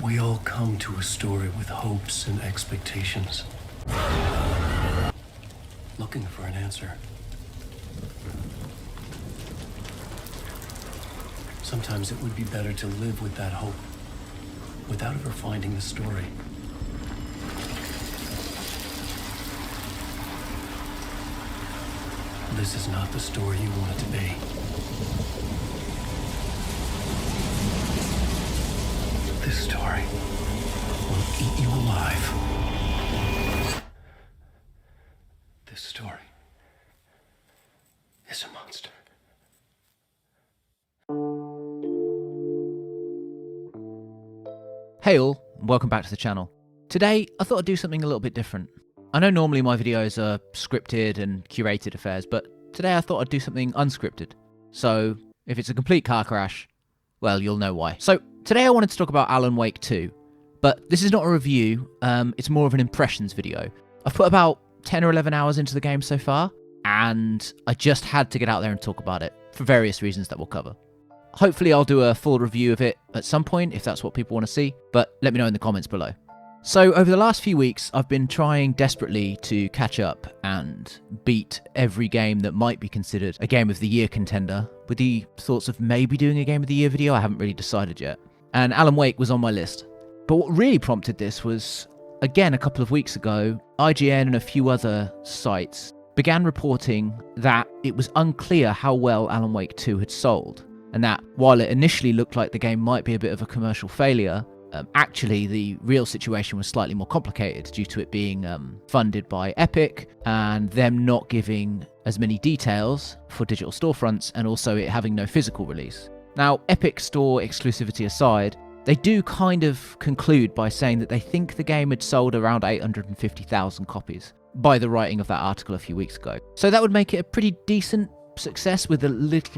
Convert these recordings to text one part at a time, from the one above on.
We all come to a story with hopes and expectations, looking for an answer. Sometimes it would be better to live with that hope, without ever finding the story. This is not the story you want it to be. This story will eat you alive. This story is a monster. Hey all, and welcome back to the channel. Today, I thought I'd do something a little bit different. I know normally my videos are scripted and curated affairs, but today I thought I'd do something unscripted. So, if it's a complete car crash, well, you'll know why. So, today I wanted to talk about Alan Wake 2, but this is not a review, it's more of an impressions video. I've put about 10 or 11 hours into the game so far, and I just had to get out there and talk about it, for various reasons that we'll cover. Hopefully I'll do a full review of it at some point, if that's what people want to see, but let me know in the comments below. So, over the last few weeks, I've been trying desperately to catch up and beat every game that might be considered a Game of the Year contender, with the thoughts of maybe doing a Game of the Year video. I haven't really decided yet. And Alan Wake was on my list. But what really prompted this was, again, a couple of weeks ago, IGN and a few other sites began reporting that it was unclear how well Alan Wake 2 had sold, and that while it initially looked like the game might be a bit of a commercial failure, actually the real situation was slightly more complicated due to it being funded by Epic and them not giving as many details for digital storefronts, and also it having no physical release. Now, Epic Store exclusivity aside, they do kind of conclude by saying that they think the game had sold around 850,000 copies by the writing of that article a few weeks ago. So that would make it a pretty decent success with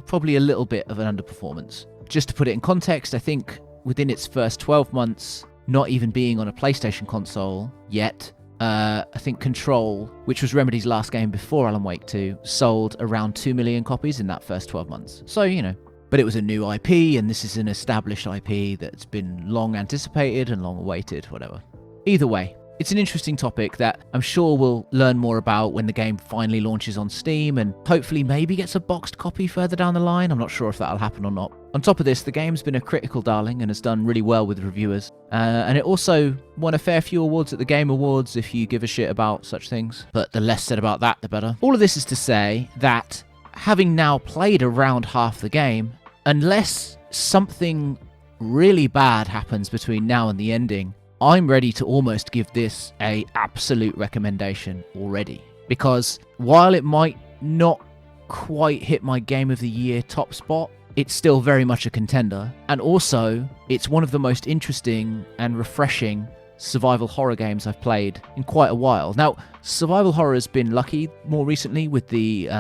probably a little bit of an underperformance. Just to put it in context, I think within its first 12 months, not even being on a PlayStation console yet, I think Control, which was Remedy's last game before Alan Wake 2, sold around 2 million copies in that first 12 months. So, you know, but it was a new IP, and this is an established IP that's been long anticipated and long awaited, whatever. Either way, it's an interesting topic that I'm sure we'll learn more about when the game finally launches on Steam, and hopefully maybe gets a boxed copy further down the line. I'm not sure if that'll happen or not. On top of this, the game's been a critical darling and has done really well with reviewers. And it also won a fair few awards at the Game Awards, if you give a shit about such things. But the less said about that, the better. All of this is to say that, having now played around half the game, unless something really bad happens between now and the ending, I'm ready to almost give this a absolute recommendation already. Because while it might not quite hit my Game of the Year top spot, it's still very much a contender. And also, it's one of the most interesting and refreshing survival horror games I've played in quite a while. Now, survival horror has been lucky more recently with the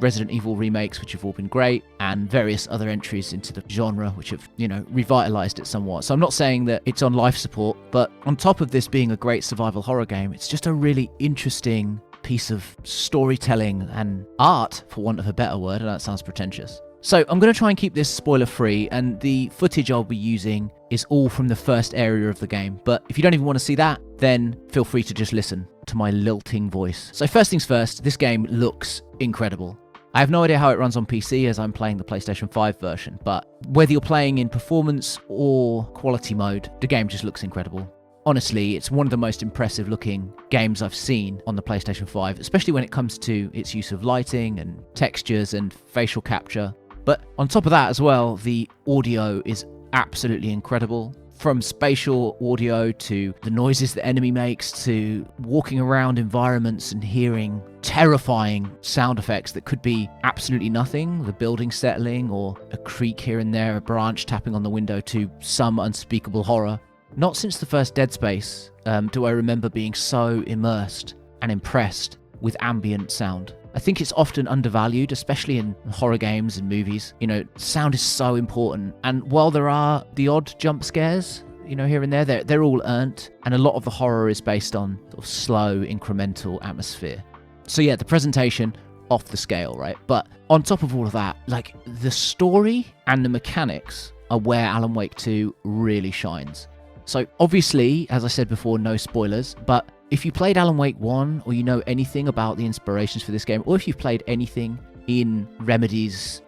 Resident Evil remakes, which have all been great, and various other entries into the genre, which have, you know, revitalized it somewhat. So I'm not saying that it's on life support, but on top of this being a great survival horror game, it's just a really interesting piece of storytelling and art, for want of a better word, and that sounds pretentious. So I'm going to try and keep this spoiler free, and the footage I'll be using is all from the first area of the game. But if you don't even want to see that, then feel free to just listen to my lilting voice. So first things first, this game looks incredible. I have no idea how it runs on PC, as I'm playing the PlayStation 5 version, but whether you're playing in performance or quality mode, the game just looks incredible. Honestly, it's one of the most impressive looking games I've seen on the PlayStation 5, especially when it comes to its use of lighting and textures and facial capture. But on top of that as well, the audio is absolutely incredible. From spatial audio to the noises the enemy makes, to walking around environments and hearing terrifying sound effects that could be absolutely nothing, the building settling or a creak here and there, a branch tapping on the window, to some unspeakable horror. Not since the first Dead Space do I remember being so immersed and impressed with ambient sound. I think it's often undervalued, especially in horror games and movies. You know, sound is so important. And while there are the odd jump scares, you know, here and there, they're all earned. And a lot of the horror is based on sort of slow, incremental atmosphere. So yeah, the presentation, off the scale, right? But on top of all of that, like, the story and the mechanics are where Alan Wake 2 really shines. So obviously, as I said before, no spoilers, but if you played Alan Wake 1 or you know anything about the inspirations for this game, or if you've played anything in Remedy's,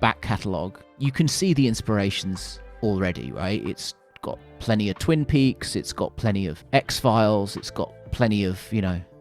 back catalogue, you can see the inspirations already, right? It's got plenty of Twin Peaks, it's got plenty of X-Files, it's got plenty of,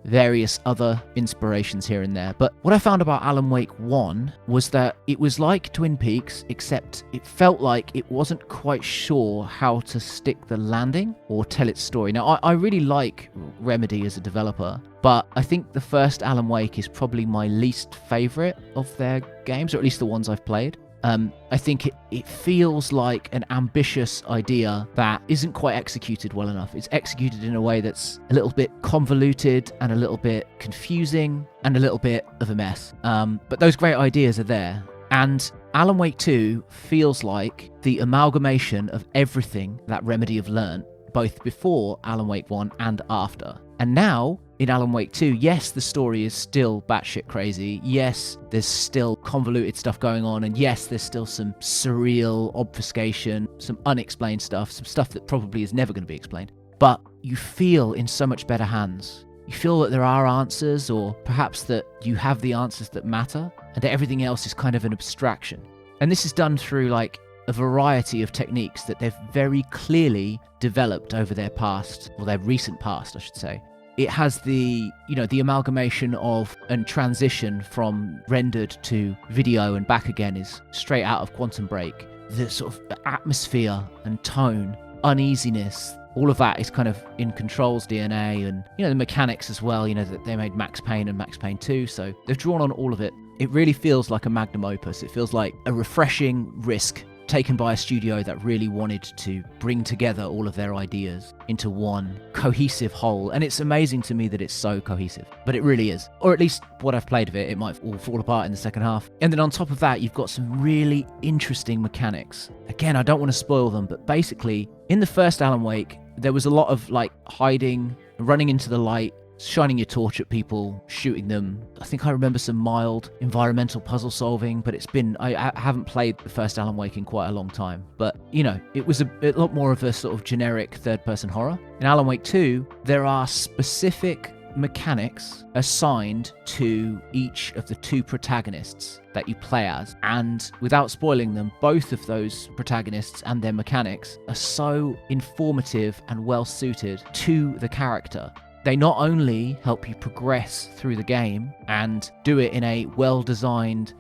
various other inspirations here and there. But what I found about Alan Wake 1 was that it was like Twin Peaks, except it felt like it wasn't quite sure how to stick the landing or tell its story. Now, I really like Remedy as a developer, but I think the first Alan Wake is probably my least favourite of their games, or at least the ones I've played. I think it feels like an ambitious idea that isn't quite executed well enough. It's executed in a way that's a little bit convoluted and a little bit confusing and a little bit of a mess. But those great ideas are there. And Alan Wake 2 feels like the amalgamation of everything that Remedy have learned, both before Alan Wake 1 and after. And now, in Alan Wake 2, yes, the story is still batshit crazy. Yes, there's still convoluted stuff going on. And yes, there's still some surreal obfuscation, some unexplained stuff, some stuff that probably is never going to be explained. But you feel in so much better hands. You feel that there are answers, or perhaps that you have the answers that matter, and that everything else is kind of an abstraction. And this is done through a variety of techniques that they've very clearly developed over their past, or their recent past, I should say. It has the amalgamation of and transition from rendered to video and back again is straight out of Quantum Break. The sort of atmosphere and tone, uneasiness, all of that is kind of in Control's DNA, and the mechanics as well. That they made Max Payne and Max Payne 2, so they've drawn on all of it. It really feels like a magnum opus. It feels like a refreshing risk taken by a studio that really wanted to bring together all of their ideas into one cohesive whole. And it's amazing to me that it's so cohesive, but it really is. Or at least what I've played of it, it might all fall apart in the second half. And then on top of that, you've got some really interesting mechanics. Again, I don't want to spoil them, but basically, in the first Alan Wake, there was a lot of hiding, running into the light, shining your torch at people, shooting them. I think I remember some mild environmental puzzle solving, but I haven't played the first Alan Wake in quite a long time. But, it was a lot more of a sort of generic third-person horror. In Alan Wake 2, there are specific mechanics assigned to each of the two protagonists that you play as. And without spoiling them, both of those protagonists and their mechanics are so informative and well-suited to the character. They not only help you progress through the game and do it in a well-designed,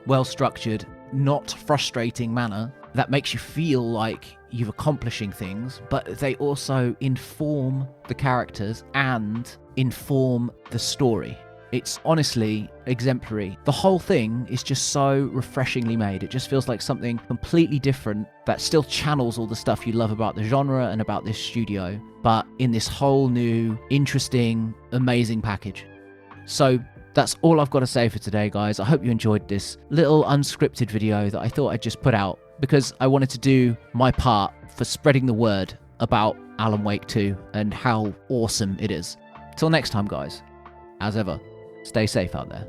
well-structured, not frustrating manner that makes you feel like you're accomplishing things, but they also inform the characters and inform the story. It's honestly exemplary. The whole thing is just so refreshingly made. It just feels like something completely different that still channels all the stuff you love about the genre and about this studio, but in this whole new, interesting, amazing package. So that's all I've got to say for today, guys. I hope you enjoyed this little unscripted video that I thought I'd just put out because I wanted to do my part for spreading the word about Alan Wake 2 and how awesome it is. Till next time, guys. As ever, stay safe out there.